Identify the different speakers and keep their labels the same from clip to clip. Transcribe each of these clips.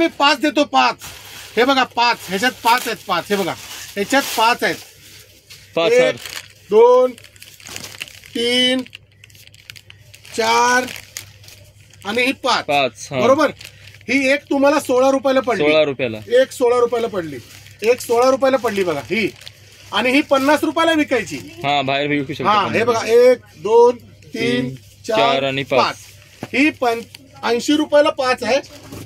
Speaker 1: मी 5 देतो, 5. हे बघा 5, ह्याच्यात 5 आहेत, 5 हे बघा ह्याच्यात 5 आहेत. 1 2 3 4 आणि ही 5 बरोबर. ही एक तुम्हाला 16 रुपयाला पडली,
Speaker 2: 16 रुपयाला
Speaker 1: एक 16 रुपयाला पडली, एक 16 रुपयाला पडली बघा ही. आणि ही 50 रुपयाला विकायची.
Speaker 2: हा बाहेर विकू शकतो.
Speaker 1: हा हे बघा 1 2 3 4 आणि 5. ही 80 रुपयाला 5 आहे,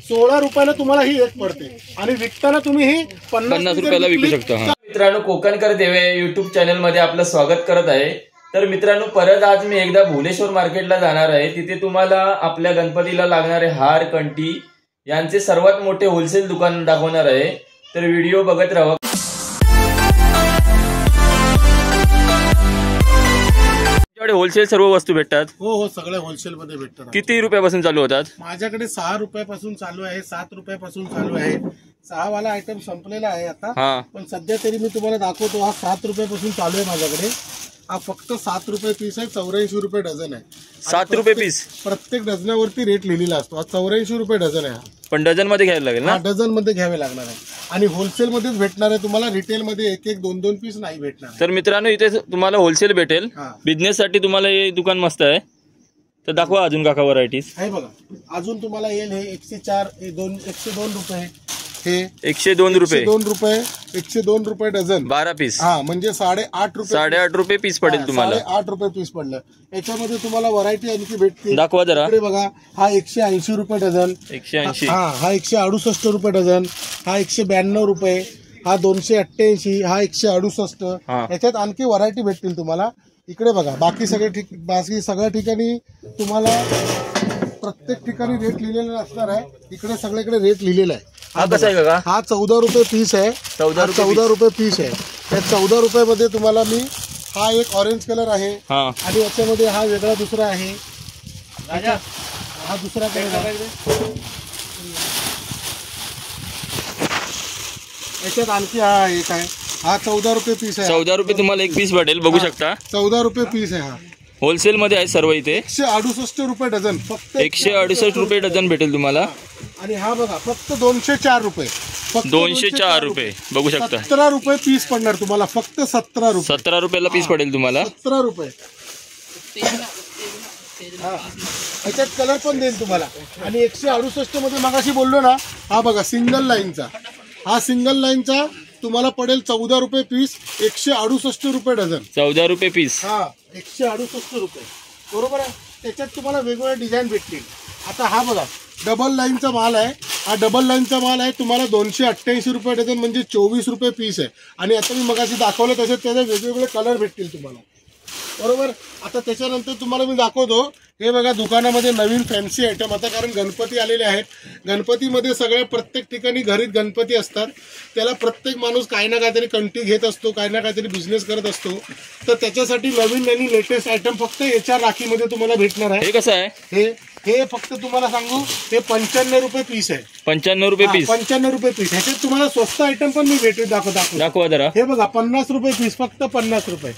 Speaker 1: 16 रुपयाला तुम्हाला ही एक पडते आणि विकताना तुम्ही ही 50
Speaker 2: रुपयाला विकू शकता. मित्रांनो, कोकणकर देवे युट्यूब चॅनल मध्ये आपलं स्वागत करत आहे. तर मित्रांनो, परत आज मी एकदा भुवनेश्वर मार्केटला जाणार आहे. तिथे तुम्हाला आपल्या गणपतीला लागणारे हार, कंठी यांचे सर्वात मोठे होलसेल दुकान दाखवणार आहे. तर व्हिडिओ बघत राहा. होलसेल सर्व वस्तू भेटतात?
Speaker 1: हो, सगळ्या होलसेल मध्ये भेटतात.
Speaker 2: किती रुपयापासून चालू होतात?
Speaker 1: माझ्याकडे 6 रुपयापासून चालू आहे, 7 रुपयापासून चालू आहे. 6 वाला आयटम संपलेला आहे आता, पण सध्या तरी मी तुम्हाला दाखवतो. हा 7 रुपयापासून चालू आहे माझ्याकडे. हा फक्त 7 रुपये पीस आहे, 84 रुपये डझन आहे.
Speaker 2: 7 रुपये पीस?
Speaker 1: प्रत्येक डझनावरती रेट लिहिलेला असतो. हा 84 रुपये डझन आहे.
Speaker 2: पण डझन मध्ये घ्यायला लागेल ना?
Speaker 1: डझन मध्ये घ्यावे लागणार आहे आणि होलसेल मध्येच भेटणार आहे तुम्हाला. रिटेल मध्ये 1-1 2-2 पीस नाही भेटणार.
Speaker 2: तर मित्रांनो, इथे तुम्हाला होलसेल भेटेल. बिझनेस साठी तुम्हाला हे दुकान मस्त आहे. तर दाखवा अजून काका व्हरायटीज.
Speaker 1: हे बघा अजून तुम्हाला येईल हे 104 102 रुपये, हे
Speaker 2: 102 रुपये,
Speaker 1: 2 रुपये, 102 रुपये डझन,
Speaker 2: 12 पीस.
Speaker 1: हा म्हणजे 8.5 रुपये,
Speaker 2: 8.5 रुपये पीस पडेल तुम्हाला.
Speaker 1: 8 रुपये पीस पडलं. याच्यामध्ये तुम्हाला व्हरायटी आणखी भेटते.
Speaker 2: दाखवा जरा.
Speaker 1: इकडे बघा, हा 180 रुपये डझन,
Speaker 2: 180.
Speaker 1: हा 168 रुपये डझन, हा 192 रुपये, हा 288, हा 168. याच्यात आणखी व्हरायटी भेटतील तुम्हाला. इकडे बघा, बाकी सगळ्या ठिकाणी तुम्हाला प्रत्येक ठिकाणी रेट लिहिलेला असणार आहे. इकडे सगळीकडे रेट लिहिलेला आहे.
Speaker 2: हा कसा आहे का?
Speaker 1: हा 14 रुपये पीस आहे. 14 रुपये पीस आहे. त्या 14 रुपयामध्ये तुम्हाला मी हा एक ऑरेंज कलर आहे आणि याच्यामध्ये हा वेगळा दुसरा आहे. हा दुसरा कलर आहे. याच्यात आणखी हा एक आहे. हा 14 रुपये पीस आहे.
Speaker 2: 14 रुपये तुम्हाला एक पीस भेटेल, बघू शकता.
Speaker 1: 14 रुपये पीस आहे. हा
Speaker 2: होलसेल मध्ये आहे सर्व. इथे
Speaker 1: 168 रुपये डझन, फक्त
Speaker 2: 168 रुपये डझन भेटेल तुम्हाला.
Speaker 1: आणि हा बघा फक्त 204 रुपये,
Speaker 2: 204 रुपये बघू शकता.
Speaker 1: 17 रुपये पीस पडणार तुम्हाला, फक्त 17 रुपये.
Speaker 2: 17 रुपयाला पीस पडेल तुम्हाला.
Speaker 1: 17 रुपये. याच्यात कलर पण देईल तुम्हाला. आणि 168 मध्ये मगाशी बोललो ना, हा बघा सिंगल लाईनचा, हा सिंगल लाईनचा तुम्हाला पडेल 14 रुपये पीस, 168 रुपये डझन.
Speaker 2: 14 रुपये पीस.
Speaker 1: हा 168 रुपये बरोबर आहे. त्याच्यात तुम्हाला वेगवेगळे डिझाईन भेटतील. आता हा बघा डबल लाईनचा माल आहे. हा डबल लाईनचा माल आहे तुम्हाला 288 रुपये डझन, म्हणजे 24 रुपये पीस आहे. आणि आता मी मगाशी दाखवलं तसेच त्याचे वेगवेगळे कलर भेटतील तुम्हाला, बरोबर. आता त्याच्यानंतर तुम्हाला मी दाखवतो. हे बघा दुकानामध्ये नवीन फॅन्सी आयटम. आता कारण गणपती आलेले आहेत. गणपतीमध्ये सगळ्या प्रत्येक ठिकाणी घरीत गणपती असतात. त्याला प्रत्येक माणूस काही ना काहीतरी कंठी घेत असतो, काही ना काहीतरी बिझनेस करत असतो. तर त्याच्यासाठी नवीन आणि लेटेस्ट आयटम फक्त याच्या राखीमध्ये तुम्हाला भेटणार आहे.
Speaker 2: हे कसं आहे?
Speaker 1: हे फक्त तुम्हाला सांगू, हे 95 रुपये पीस आहे.
Speaker 2: 95 रुपये पीस.
Speaker 1: 95 रुपये पीस. ह्याच्यात तुम्हाला स्वस्त आयटम पण मी भेटेल.
Speaker 2: दाखवा जरा.
Speaker 1: हे बघा 50 रुपये पीस, फक्त 50 रुपये.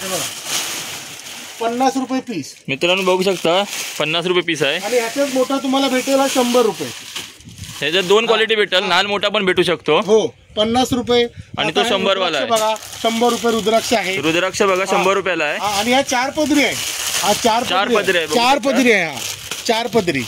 Speaker 1: हे बघा 50 रुपये पीस.
Speaker 2: मित्रांनो बघू शकता 50 रुपये पीस आहे.
Speaker 1: आणि ह्याच्यात मोठा तुम्हाला भेटेल 100 रुपये.
Speaker 2: ह्याच्यात 2 क्वालिटी भेटेल, लहान मोठा पण भेटू शकतो.
Speaker 1: हो 50 रुपये.
Speaker 2: आणि तो 100 वाला आहे
Speaker 1: बघा. 100 रुपये रुद्राक्ष आहे.
Speaker 2: रुद्राक्ष बघा 100 रुपयाला आहे.
Speaker 1: आणि हा 4 पदरी आहे. हा 4 पदरी आहे. 4 पदरी आहे. हा 4 पदरी.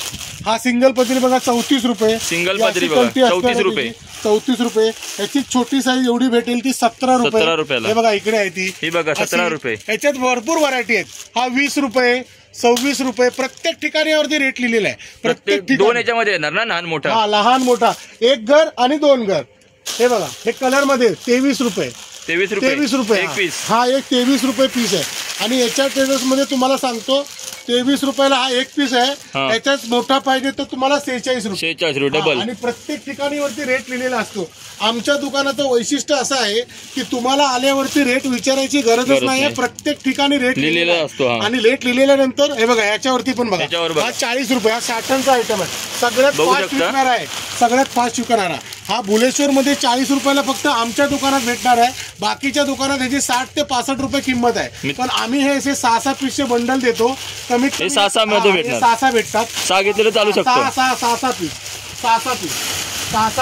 Speaker 1: हा सिंगल पदरी बघा 34 रुपये.
Speaker 2: सिंगल पदरी बघा 34 रुपये.
Speaker 1: 34 रुपये. ह्याची छोटी साईज एवढी भेटेल ती 17 रुपये.
Speaker 2: 17 रुपयाला.
Speaker 1: हे बघा इकडे आहे ती.
Speaker 2: ही बघा 17 रुपये.
Speaker 1: ह्याच्यात भरपूर व्हरायटी आहेत. हा 20 रुपये, 26 रुपये. प्रत्येक ठिकाणी वरती रेट लिहिलेला आहे. प्रत्येक
Speaker 2: 2 याच्यामध्ये येणार ना, लहान मोठा.
Speaker 1: हा लहान मोठा, एक घर आणि 2 घर. हे बघा हे कलर मध्ये 23 रुपये. 23 रुपये
Speaker 2: एक पीस.
Speaker 1: हा एक 23 रुपये पीस आहे. आणि याच्या टेलर्स मध्ये तुम्हाला सांगतो 23 रुपयाला हा एक पीस आहे. त्याच्यात मोठा पाहिजे तर तुम्हाला 46 रुपये.
Speaker 2: 46 रुपये डबल.
Speaker 1: आणि प्रत्येक ठिकाणी वरती रेट लिहिलेला असतो. आमच्या दुकानाचं वैशिष्ट्य असं आहे की तुम्हाला आल्यावरती रेट विचारायची गरजच नाही. प्रत्येक ठिकाणी रेट
Speaker 2: लिहिलेला असतो.
Speaker 1: आणि रेट लिहिलेल्यानंतर हे बघा याच्यावरती पण बघा, हा 40 रुपये. हा 60चा आयटम आहे. सगळ्यात फास्ट विकणारा आहे. सगळ्यात फास्ट विकणारा हा भुलेश्वर मध्ये 40 रुपयाला फक्त आमच्या दुकानात भेटणार आहे. बाकीच्या दुकानात ह्याची 60 ते 65 रुपये किंमत आहे. पण आम्ही हे असे 6-6 पीसचे बंडल देतो. कमीत
Speaker 2: हे 6-6 मध्ये भेटणार.
Speaker 1: 6-6 भेटतात. 6
Speaker 2: घेतलेलं चालू शकतो.
Speaker 1: 6-6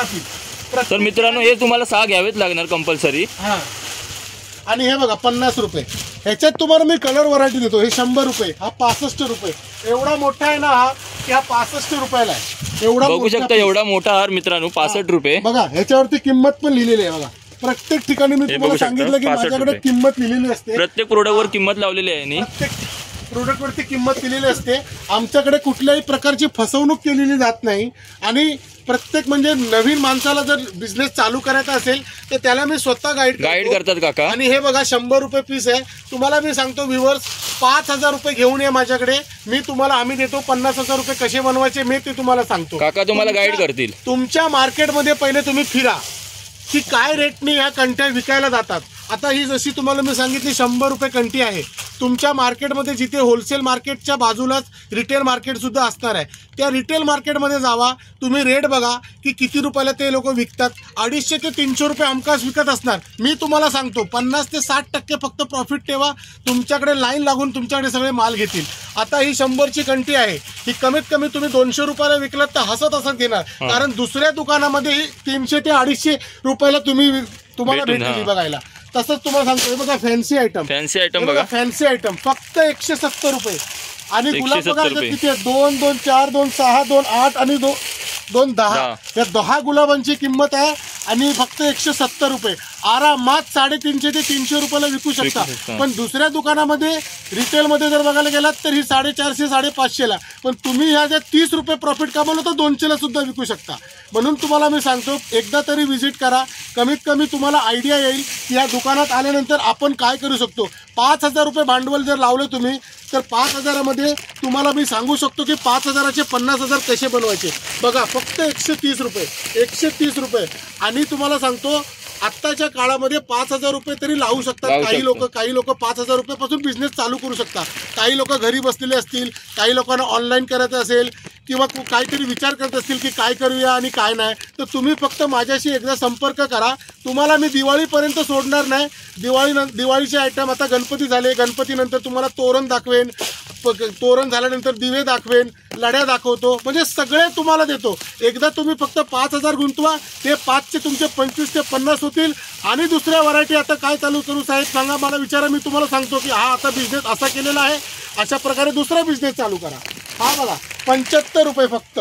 Speaker 1: पीस.
Speaker 2: तर मित्रांनो हे तुम्हाला 6 घ्यावेच लागणार कंपल्सरी.
Speaker 1: हा. आणि हे बघा 50 रुपये. ह्याच्यात तुम्हाला मी कलर व्हरायटी देतो. हे 100 रुपये, हा 65 रुपये. एवढा मोठा आहे ना हा, की हा 65 रुपयाला आहे. एवढा
Speaker 2: बघू शकता एवढा मोठा हार मित्रांनो 65 रुपये.
Speaker 1: बघा ह्याच्यावरती किंमत पण लिहिलेली आहे. बघा प्रत्येक ठिकाणी मी तुम्हाला सांगितलं की माझ्याकडे किंमत लिहिलेली असते.
Speaker 2: प्रत्येक प्रोडक्टवर किंमत लावलेली आहे.
Speaker 1: प्रत्येक प्रोडक्ट वरती किंमत दिलेली असते. आमच्याकडे कुठल्याही प्रकारची फसवणूक केलेली जात नाही. आणि प्रत्येक म्हणजे नवीन माणसाला जर बिझनेस चालू करायचा असेल तर त्याला मी स्वतः गाईड
Speaker 2: करतात काका.
Speaker 1: आणि हे बघा 100 रुपये पीस आहे. तुम्हाला मी सांगतो व्ह्युअर्स 5,000 रुपये घेऊन ये माझ्याकडे. मी तुम्हाला आम्ही देतो 50,000 रुपये कसे बनवायचे मी ते तुम्हाला सांगतो.
Speaker 2: काका तुम्हाला गाईड करतील.
Speaker 1: तुमच्या मार्केटमध्ये पहिले तुम्ही फिरा की काय रेटने ह्या कंट्या विकायला जातात. आता ही जशी तुम्हाला मी सांगितली 100 रुपये कंटी आहे. तुमच्या मार्केटमध्ये जिथे होलसेल मार्केटच्या बाजूलाच रिटेल मार्केट सुद्धा असणार आहे. त्या रिटेल मार्केटमध्ये जावा. तुम्ही रेट बघा की किती रुपयाला ते लोक विकतात. 250 ते 300 रुपये हमखास विकत असणार. मी तुम्हाला सांगतो 50 ते 60% फक्त प्रॉफिट ठेवा. तुमच्याकडे लाईन लागून तुमच्याकडे सगळे माल घेतील. आता ही 100ची कंटी आहे. ही कमीत कमी तुम्ही 200 रुपयाला विकलात तर हसत घेणार. कारण दुसऱ्या दुकानामध्ये ही 300 ते 250 रुपयाला तुम्हाला भेटेल बघायला. तसंच तुम्हाला सांगतो बघा फॅन्सी आयटम बघा. फॅन्सी आयटम फक्त 170 रुपये. आणि गुलाब बघा किती आहे 2, 2, 4, 2, 6, 2, 8 आणि 2, 10. या 10 गुलाबांची किंमत आहे आणि फक्त 170 रुपये. आरामात 350 ते 300 रुपयाला विकू शकता. पण दुसऱ्या दुकानामध्ये रिटेलमध्ये जर बघायला गेलात तर ही 450 550ला. पण तुम्ही ह्या ज्या 30 रुपये प्रॉफिट कमावलं तर 200ला सुद्धा विकू शकता. म्हणून तुम्हाला मी सांगतो एकदा तरी व्हिजिट करा. कमीत कमी तुम्हाला आयडिया येईल की या दुकानात आल्यानंतर आपण काय करू शकतो. 5,000 रुपये भांडवल जर लावलं तुम्ही तर 5,000मध्ये तुम्हाला मी सांगू शकतो की 5,000चे 50,000 कसे बनवायचे. बघा फक्त 130 रुपये. आणि तुम्हाला सांगतो आत्ताच्या काळामध्ये 5,000 रुपये तरी लावू शकतात काही लोक 5,000 रुपयापासून बिझनेस चालू करू शकतात. काही लोक घरी बसलेले असतील, काही लोकांना ऑनलाईन करायचं असेल किंवा काहीतरी विचार करत असतील की काय करूया आणि काय नाही तर तुम्ही फक्त माझ्याशी एकदा संपर्क करा. तुम्हाला मी दिवाळीपर्यंत सोडणार नाही. दिवाळीचे आयटम आता गणपती झाले. गणपतीनंतर तुम्हाला तोरण दाखवेन. तोरण झाल्यानंतर दिवे दाखवेन, लड्या दाखवतो. म्हणजे सगळे तुम्हाला देतो. एकदा तुम्ही फक्त 5,000 गुंतवा. ते 5चे तुमचे 25 ते 50 होतील. आणि दुसऱ्या व्हरायटी आता काय चालू करू साहेब सांगा मला विचारा. मी तुम्हाला सांगतो की हा आता बिझनेस असा केलेला आहे. अशा प्रकारे दुसरा बिझनेस चालू करा. हा बघा 75 रुपये फक्त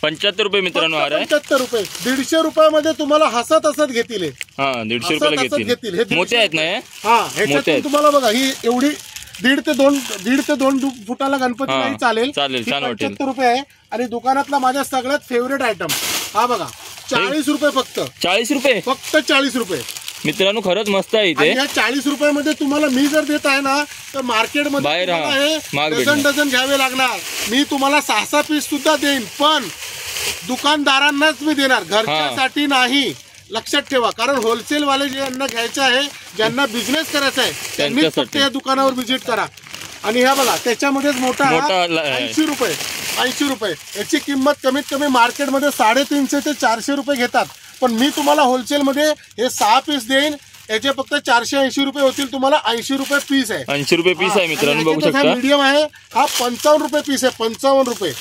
Speaker 2: 75 रुपये मित्रांनो.
Speaker 1: 75 रुपये. 150 रुपयामध्ये तुम्हाला हसत घेतील.
Speaker 2: 150 रुपयाला घेतील. मोठे आहेत ना.
Speaker 1: हा ह्याच्यातून तुम्हाला बघा ही एवढी 1.5 ते 2 फुटाला गणपती नाही चालेल. 75 रुपये आहे. आणि दुकानातला माझ्या सगळ्यात फेवरेट आयटम हा बघा 40 रुपये फक्त.
Speaker 2: 40 रुपये
Speaker 1: फक्त 40 रुपये
Speaker 2: मित्रांनो. खरंच मस्त आहे इथे.
Speaker 1: या 40 रुपयामध्ये तुम्हाला मी जर देत आहे ना तर मार्केटमध्ये डझन घ्यावे लागणार. मी तुम्हाला 6-6 पीस सुद्धा देईन पण दुकानदारांनाच मी देणार, घरच्यासाठी नाही. लक्षात ठेवा. कारण होलसेल वाले ज्यांना घ्यायचं आहे, ज्यांना बिझनेस करायचा आहे त्यांनी फक्त या दुकानावर व्हिजिट करा. आणि ह्या बघा त्याच्यामध्येच मोठा 80 रुपये. याची किंमत कमीत कमी मार्केटमध्ये 350 ते 400 रुपये घेतात. पण मी तुम्हाला होलसेलमध्ये हे 6 पीस देईन. याचे फक्त 480 रुपये होतील. तुम्हाला 80 रुपये पीस आहे.
Speaker 2: 80 रुपये पीस आहे मित्रांनो. बघू शकता.
Speaker 1: मीडियम आहे हा 55 रुपये पीस आहे. 55 रुपये.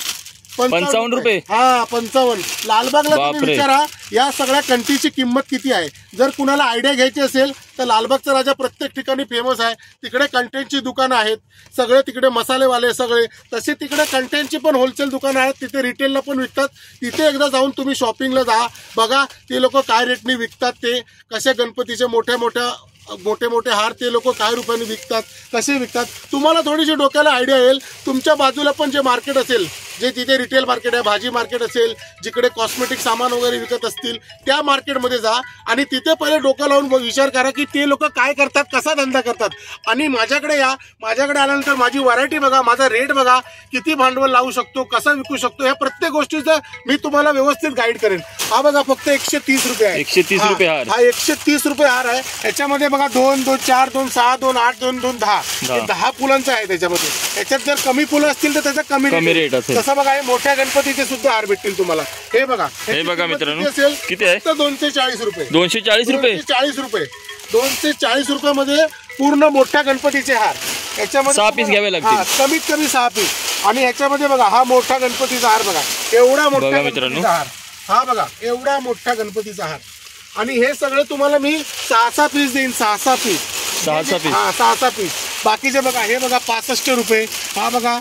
Speaker 2: 55 रुपये.
Speaker 1: हा 55. लालबागला तुम्ही विचारा या सगळ्या कंटीची किंमत किती आहे. जर कुणाला आयडिया घ्यायची असेल तर लालबागचा राजा प्रत्येक ठिकाणी फेमस आहे. तिकडे कंटेंटची दुकानं आहेत सगळे. तिकडे मसालेवाले सगळे. तसे तिकडे कंटेंटची पण होलसेल दुकानं आहेत. तिथे रिटेलला पण विकतात. तिथे एकदा जाऊन तुम्ही शॉपिंगला जा. बघा ते लोक काय रेटने विकतात. ते कसे गणपतीचे मोठे हार ते लोक काय रुपयाने विकतात, कसे विकतात. तुम्हाला थोडीशी डोक्याला आयडिया येईल. तुमच्या बाजूला पण जे मार्केट असेल, जे तिथे रिटेल मार्केट आहे, भाजी मार्केट असेल, जिकडे कॉस्मेटिक सामान वगैरे विकत असतील त्या मार्केटमध्ये जा आणि तिथे पहिले डोकं लावून विचार करा की ते लोक काय करतात, कसा धंदा करतात. आणि माझ्याकडे या. माझ्याकडे आल्यानंतर माझी व्हरायटी बघा, माझा रेट बघा, किती भांडवल लावू शकतो, कसं विकू शकतो, या प्रत्येक गोष्टीचं मी तुम्हाला व्यवस्थित गाईड करेन. हा बघा फक्त 130 रुपये आहे.
Speaker 2: 130 रुपये हार.
Speaker 1: हा 130 रुपये हार आहे. याच्यामध्ये बघा 2, 2, 4, 2, 6, 2, 8, 2, 2, 10 10 फुलांचं आहे त्याच्यामध्ये. याच्यात जर कमी फुलं असतील तर त्याचा कमी रेट असेल. असं बघा हे मोठ्या गणपतीचे सुद्धा हार भेटतील तुम्हाला. हे बघा
Speaker 2: हे बघा मित्रांनो
Speaker 1: असेल
Speaker 2: किती आहे?
Speaker 1: 240 रुपये.
Speaker 2: 240 रुपये.
Speaker 1: 240 रुपये. 240 रुपयामध्ये पूर्ण मोठ्या गणपतीचे हार. याच्यामध्ये
Speaker 2: 6 पीस घ्यावे लागतील.
Speaker 1: कमीत कमी 6 पीस. आणि ह्याच्यामध्ये बघा हा मोठा गणपतीचा हार बघा, एवढा मोठा गणपतीचा हार. हा बघा एवढा मोठा गणपतीचा हार. आणि हे सगळे तुम्हाला मी 6 पीस देईन. 6 पीस.
Speaker 2: 6 पीस.
Speaker 1: हा 6 पीस. बाकीचे बघा हे बघा 65 रुपये. हा बघा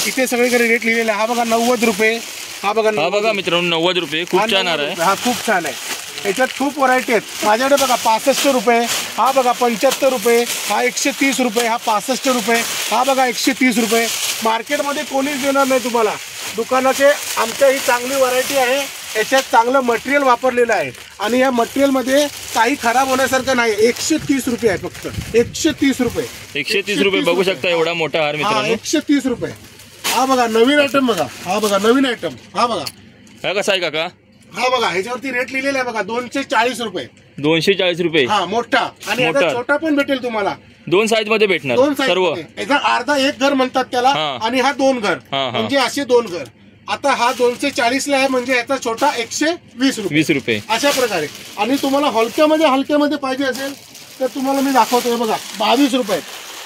Speaker 1: इथे सगळीकडे रेट लिहिलेला आहे. हा बघा 90 रुपये. हा बघा
Speaker 2: मित्रांनो 90 रुपये. खूप छान हार आहे.
Speaker 1: हा खूप छान आहे. याच्यात खूप व्हरायटी आहेत माझ्याकडे बघा. 65 रुपये. हा बघा 75 रुपये. हा 130 रुपये. हा 65 रुपये. हा बघा 130 रुपये. मार्केटमध्ये कोणीच देणार नाही तुम्हाला. दुकानाचे आमच्या ही चांगली व्हरायटी आहे. याच्यात चांगलं मटेरियल वापरलेलं आहे आणि या मटेरियलमध्ये काही खराब होण्यासारखं नाही. 130 रुपये आहे फक्त. 130 रुपये.
Speaker 2: 130 रुपये. बघू शकता एवढा मोठा हार मित्रांनो.
Speaker 1: 130 रुपये. हा बघा नवीन आयटम बघा. हा बघा नवीन आयटम. हा बघा
Speaker 2: हा कसा आहे काका?
Speaker 1: हा बघा ह्याच्यावरती रेट लिहिलेला आहे बघा 240 रुपये.
Speaker 2: 240 रुपये.
Speaker 1: हा मोठा. आणि याचा छोटा पण भेटेल तुम्हाला.
Speaker 2: 2 साईज मध्ये भेटणार
Speaker 1: 2 साईज
Speaker 2: सर्व.
Speaker 1: याचा अर्धा एक घर म्हणतात त्याला. आणि हा 2 घर म्हणजे असे 2 घर. आता हा 240 ला आहे म्हणजे याचा छोटा 120 रुपये.
Speaker 2: 20 रुपये
Speaker 1: अशा प्रकारे. आणि तुम्हाला हलक्यामध्ये पाहिजे असेल तर तुम्हाला मी दाखवतोय बघा 22 रुपये.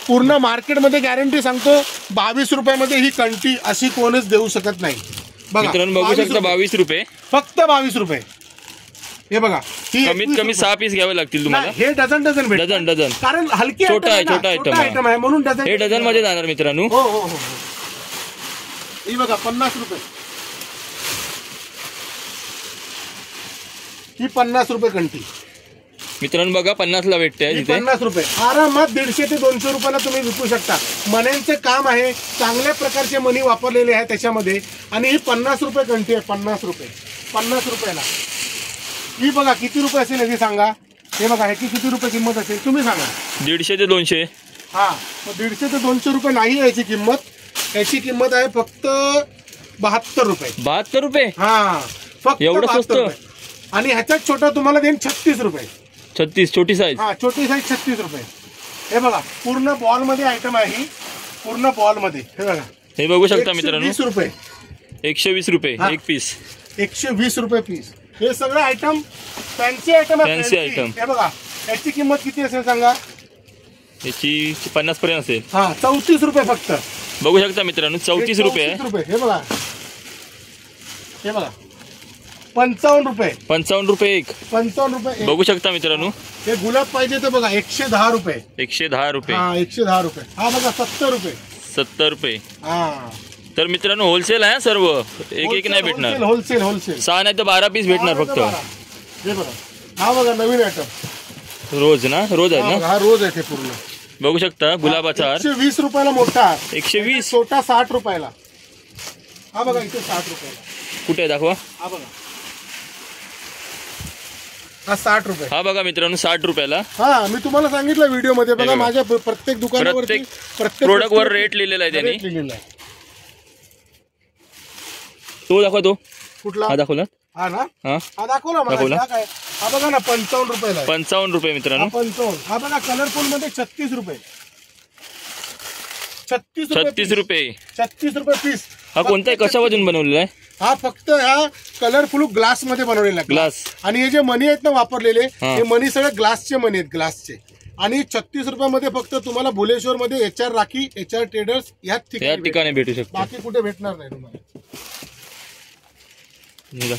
Speaker 1: पूर्ण मार्केटमध्ये गॅरंटी सांगतो 22 रुपयामध्ये ही कंटी अशी कोणच देऊ शकत नाही.
Speaker 2: मित्रांनो बघू शकता 22 रुपये.
Speaker 1: फक्त 22 रुपये. हे बघा
Speaker 2: कमीत कमी 6 पीस घ्यावे लागतील तुम्हाला.
Speaker 1: हे डझन भेट
Speaker 2: डझन
Speaker 1: कारण हलकी
Speaker 2: छोटा आयटम
Speaker 1: आहे म्हणून डझन.
Speaker 2: हे डझन मध्ये जाणार मित्रांनो.
Speaker 1: हो हो हो. ही बघा 50 रुपये. ही 50 रुपये कंटी
Speaker 2: मित्रांनो बघा 50 ला भेटते.
Speaker 1: 50 रुपये आरामात 150 ते 200 रुपयाला तुम्ही विकू शकता. मण्यांचे काम आहे. चांगल्या प्रकारचे मणी वापरलेले आहे त्याच्यामध्ये. आणि ही 50 रुपये कंटी आहे. 50 रुपये. 50 रुपयाला ही बघा किती रुपये असेल याची सांगा. हे बघा ह्याची किती रुपये किंमत असेल तुम्ही सांगा.
Speaker 2: 150 ते 200.
Speaker 1: हा मग 150 ते 200 रुपये नाही याची किंमत. याची किंमत आहे फक्त 72 रुपये.
Speaker 2: 72 रुपये.
Speaker 1: हा फक्त
Speaker 2: एवढं स्वस्त.
Speaker 1: आणि ह्याच्यात छोटा तुम्हाला देईन 36 रुपये.
Speaker 2: 36 छोटी साईज.
Speaker 1: हा छोटी साईज 36 रुपये. हे बघा पूर्ण बॉल मध्ये आयटम आहे ही. पूर्ण बॉल मध्ये हे बघा.
Speaker 2: हे बघू शकता मित्रांनो
Speaker 1: 120 रुपये.
Speaker 2: 120 रुपये एक पीस.
Speaker 1: 120 रुपये पीस. हे सगळं आयटम फॅन्सी आयटम आहे.
Speaker 2: Fancy item.
Speaker 1: हे बघा याची किंमत किती असेल सांगा.
Speaker 2: याची 50 पर्यंत असेल.
Speaker 1: हा 34 रुपये फक्त.
Speaker 2: बघू शकता मित्रांनो 34 रुपये.
Speaker 1: हे बघा. हे बघा 55 रुपये.
Speaker 2: 55 रुपये एक.
Speaker 1: 55 रुपये
Speaker 2: बघू शकता मित्रांनो.
Speaker 1: हे गुलाब पाहिजे तर बघा 110 रुपये.
Speaker 2: 110 रुपये.
Speaker 1: हा 110 रुपये. हा बघा 70 रुपये.
Speaker 2: 70 रुपये.
Speaker 1: हा
Speaker 2: तर मित्रांनो होलसेल आहे सर्व. एक नाही भेटणार.
Speaker 1: होलसेल
Speaker 2: 6 नाही तर 12 पीस भेटणार फक्त.
Speaker 1: हे बघा हा बघा नवीन आयटम.
Speaker 2: रोज आहे ना.
Speaker 1: हा रोज आहे ते पूर्ण.
Speaker 2: बघू शकता गुलाबाचा हार
Speaker 1: 120 रुपयाला मोठा.
Speaker 2: 120.
Speaker 1: छोटा 60 रुपयाला. हा बघा इथे 60 रुपयाला.
Speaker 2: कुठे आहे दाखवा.
Speaker 1: हा बघा हा 60 रुपये.
Speaker 2: हा बघा मित्रांनो 60 रुपयाला.
Speaker 1: हा मी तुम्हाला सांगितलं व्हिडिओ मध्ये बघा माझ्या प्रत्येक दुकानावरती
Speaker 2: प्रत्येक प्रोडक्ट वर रेट लिहिलेला आहे त्यांनी. तो दाखवा. तो
Speaker 1: कुठला
Speaker 2: हा दाखवला.
Speaker 1: हा ना.
Speaker 2: हा
Speaker 1: दाखवला मला. काय हा बघा ना 55 रुपयाला.
Speaker 2: 55 रुपये मित्रांनो.
Speaker 1: 55. हा बघा कलरफुल मध्ये 36 रुपये.
Speaker 2: 36 रुपये.
Speaker 1: 36 रुपये पीस.
Speaker 2: हा कोणत्या कशापासून बनवलेला आहे.
Speaker 1: हा फक्त ह्या कलरफुल ग्लास मध्ये बनवलेला आहे.
Speaker 2: ग्लास.
Speaker 1: आणि हे जे मनी आहेत ना वापरलेले हे मनी सगळे ग्लासचे मनी आहेत. ग्लासचे. आणि 36 रुपयामध्ये फक्त तुम्हाला भुलेश्वर मध्ये HR राखी HR ट्रेडर्स या
Speaker 2: ठिकाणी भेटू शकतो.
Speaker 1: बाकी कुठे भेटणार नाही तुम्हाला.
Speaker 2: निघा.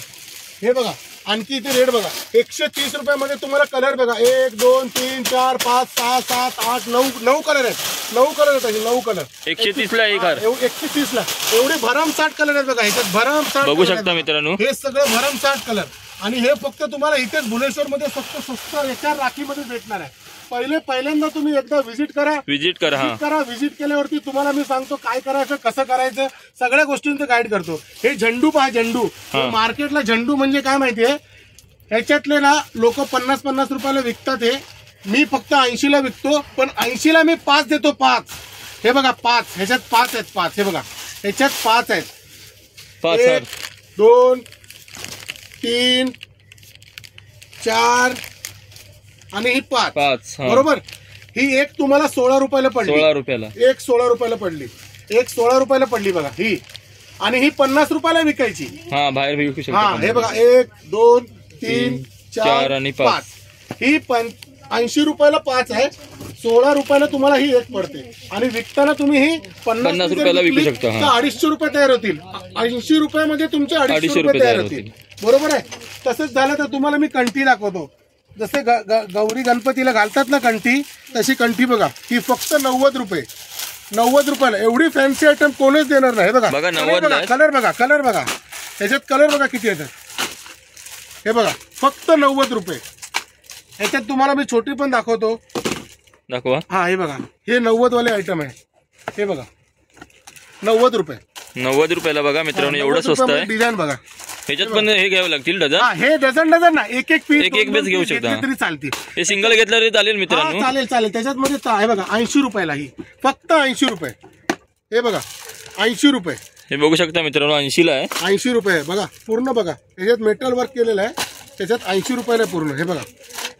Speaker 1: हे बघा आणखी इथे रेट बघा 130 रुपयामध्ये तुम्हाला कलर बघा 1 2 3 4 5 6 7 8 9 कलर आहेत. 9 कलर आहेत. 9 कलर
Speaker 2: 130 ला एक हार.
Speaker 1: 130 ला एवढे भरमसाठ कलर आहेत बघा ह्याच्यात. भरमसाठ
Speaker 2: बघू शकता मित्रांनो.
Speaker 1: हे सगळं भरमसाठ कलर. आणि हे फक्त तुम्हाला इथेच भुलेश्वर मध्ये स्वस्त HR राखी मध्ये भेटणार आहे. पहिल्यांदा तुम्ही एकदा व्हिजिट करा. व्हिजिट केल्यावरती तुम्हाला मी सांगतो काय करायचं कसं करायचं सगळ्या गोष्टींचं गाईड करतो. हे झेंडू पहा. झेंडू मार्केटला झेंडू म्हणजे काय माहितीये ह्याच्यातले ना लोक 50-50 रुपयाला विकतात. हे मी फक्त 80 ला विकतो. पण 80 ला मी 5 देतो. 5. हे बघा 5. ह्याच्यात 5 आहेत. 5 हे बघा ह्याच्यात 5 आहेत. 1 2 3 4 आणि ही 5 बरोबर. ही एक तुम्हाला 16 रुपयाला पडली.
Speaker 2: 16 रुपयाला.
Speaker 1: एक 16 रुपयाला पडली. एक 16 रुपयाला पडली बघा. ही आणि ही 50 रुपयाला विकायची.
Speaker 2: हा बाहेर विकू शकतो.
Speaker 1: हा हे बघा 1 2 3 4
Speaker 2: आणि
Speaker 1: 5 ही 80 रुपयाला 5 आहे. 16 रुपयाला तुम्हाला ही एक पडते आणि विकताना तुम्ही ही
Speaker 2: 50 रुपयाला विकू शकता.
Speaker 1: 250 रुपये तयार होतील. 80 रुपयामध्ये तुमचे 250 रुपये तयार होतील. बरोबर आहे. तसंच झालं तर तुम्हाला मी कंठी दाखवतो. जसे गौरी गणपतीला घालतात ना कंठी, तशी कंठी बघा ही फक्त 90 रुपये. 90 रुपयाला. एवढी फॅन्सी आयटम कोणच देणार नाही. बघा कलर बघा, कलर बघा, त्याच्यात कलर बघा किती येतात. हे बघा फक्त 90 रुपये. याच्यात तुम्हाला मी छोटी पण दाखवतो.
Speaker 2: दाखवा.
Speaker 1: हा हे बघा हे 90 वाले आयटम आहे. हे बघा 90 रुपये.
Speaker 2: 90 रुपयाला बघा मित्रांनो, एवढं स्वस्त आहे.
Speaker 1: डिझाईन बघा.
Speaker 2: ह्याच्यात पण हे घ्यावे लागतील डझन.
Speaker 1: हे डझन ना, एक पीस
Speaker 2: एक पीस घेऊ शकता
Speaker 1: तरी चालतील.
Speaker 2: हे सिंगल घेतलं तरी चालेल मित्रांनो.
Speaker 1: चालेल. त्याच्यात मध्ये हे बघा 80 रुपयाला ही फक्त 80 रुपये. हे बघा 80 रुपये.
Speaker 2: हे बघू शकता मित्रांनो 80ला आहे.
Speaker 1: 80 रुपये बघा पूर्ण बघा. त्याच्यात मेटल वर्क केलेलं आहे. त्याच्यात 80 रुपयाला पूर्ण. हे बघा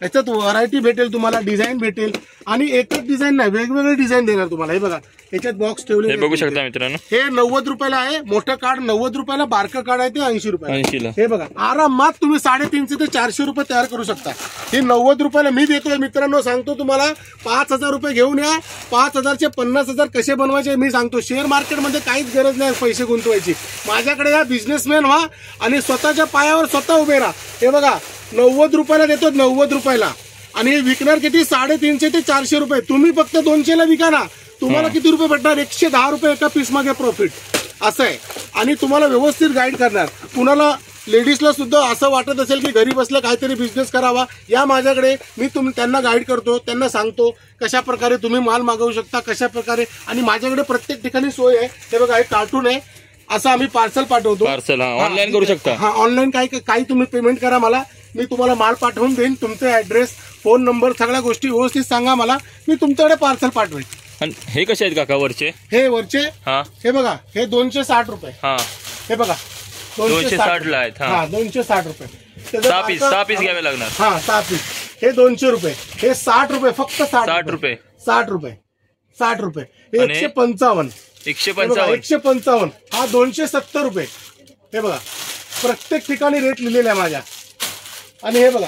Speaker 1: याच्यात व्हरायटी भेटेल तुम्हाला, डिझाईन भेटेल आणि एकच डिझाईन नाही, वेगवेगळे डिझाईन देणार तुम्हाला. हे बघा याच्यात बॉक्स ठेवले.
Speaker 2: हे बघू शकता मित्रांनो.
Speaker 1: हे 90 रुपयाला आहे. मोठं कार्ड 90 रुपयाला, बारकं कार्ड आहे ते 80 रुपयाला.
Speaker 2: 80ला.
Speaker 1: हे बघा आरामात तुम्ही 350 ते 400 रुपये तयार करू शकता. हे 90 रुपयाला मी देतोय मित्रांनो. सांगतो तुम्हाला 5000 रुपये घेऊन या. 5000चे 50,000 कसे बनवायचे मी सांगतो. शेअर मार्केटमध्ये काहीच गरज नाही पैसे गुंतवायची. माझ्याकडे या बिझनेसमॅन व्हा आणि स्वतःच्या पायावर स्वतः उभे राहा. हे बघा 90 रुपयाला देतो. 90 रुपयाला. आणि हे विकणार किती 350 ते 400 रुपये. तुम्ही फक्त 200ला विका ना, तुम्हाला किती रुपये भेटणार. 110 रुपये एका पीस मागे प्रॉफिट असं आहे. आणि तुम्हाला व्यवस्थित गाईड करणार. कुणाला लेडीजला सुद्धा असं वाटत असेल की घरी बसलं काहीतरी बिझनेस करावा, या माझ्याकडे. मी त्यांना गाईड करतो, त्यांना सांगतो कशा प्रकारे तुम्ही माल मागवू शकता, कशा प्रकारे. आणि माझ्याकडे प्रत्येक ठिकाणी सोय आहे. हे बघा हे कार्टून आहे. असं आम्ही पार्सल पाठवतो.
Speaker 2: पार्सल ऑनलाईन करू शकता.
Speaker 1: हा ऑनलाईन काही तुम्ही पेमेंट करा मला, मी तुम्हाला माल पाठवून देईन. तुमचे ऍड्रेस, फोन नंबर, सगळ्या गोष्टी व्यवस्थित सांगा मला, मी तुमच्याकडे पार्सल पाठवेन.
Speaker 2: आणि हे कसे आहेत काका वरचे?
Speaker 1: हे वरचे
Speaker 2: हा
Speaker 1: हे बघा हे 260 रुपये.
Speaker 2: हा
Speaker 1: हे बघा
Speaker 2: 260 ला आहेत.
Speaker 1: हा 260 रुपये.
Speaker 2: 6 पीस घ्यावे लागणार.
Speaker 1: हा 6 पीस. हे 200 रुपये. हे 60 रुपये फक्त.
Speaker 2: 60 रुपये.
Speaker 1: 60 रुपये. 60 रुपये. हे 155. 155. हा 270 रुपये. हे बघा प्रत्येक ठिकाणी रेट लिहिलेला आहे माझ्या. आणि हे बघा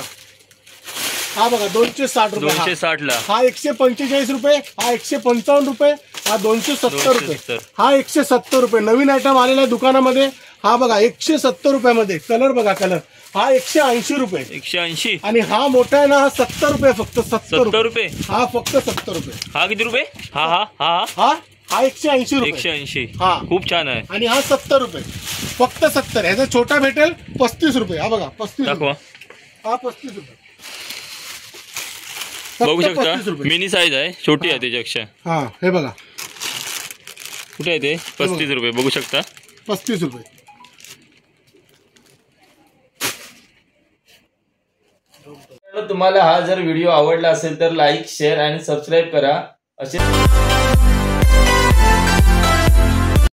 Speaker 1: हा बघा 260 रुपये.
Speaker 2: 260 ला.
Speaker 1: हा 145 रुपये. हा 155 रुपये. हा 270 रुपये. हा 170 रुपये. नवीन आयटम आलेला आहे दुकानामध्ये. हा बघा 170 रुपयामध्ये. कलर बघा कलर. हा 180 रुपये.
Speaker 2: 180.
Speaker 1: आणि हा मोठा आहे ना, हा 70 रुपये फक्त. 70
Speaker 2: रुपये.
Speaker 1: हा फक्त 70 रुपये.
Speaker 2: हा किती रुपये? हा हा हा
Speaker 1: हा हा 180 रुपये.
Speaker 2: 180.
Speaker 1: हा
Speaker 2: खूप छान आहे.
Speaker 1: आणि हा 70 रुपये फक्त. 70. ह्याचा छोटा भेटेल 35 रुपये. हा बघा 35
Speaker 2: दाखवा.
Speaker 1: हा 35 रुपये.
Speaker 2: बघू शकता मिनी साईज आहे, छोटी आहे त्याच्यापेक्षा.
Speaker 1: हा हे बघा
Speaker 2: कुठे आहे ते. 35 रुपये बघू शकता.
Speaker 1: 35 रुपये.
Speaker 2: तुम्हाला हा जर व्हिडिओ आवडला असेल तर लाईक, शेअर आणि सबस्क्राईब करा. असे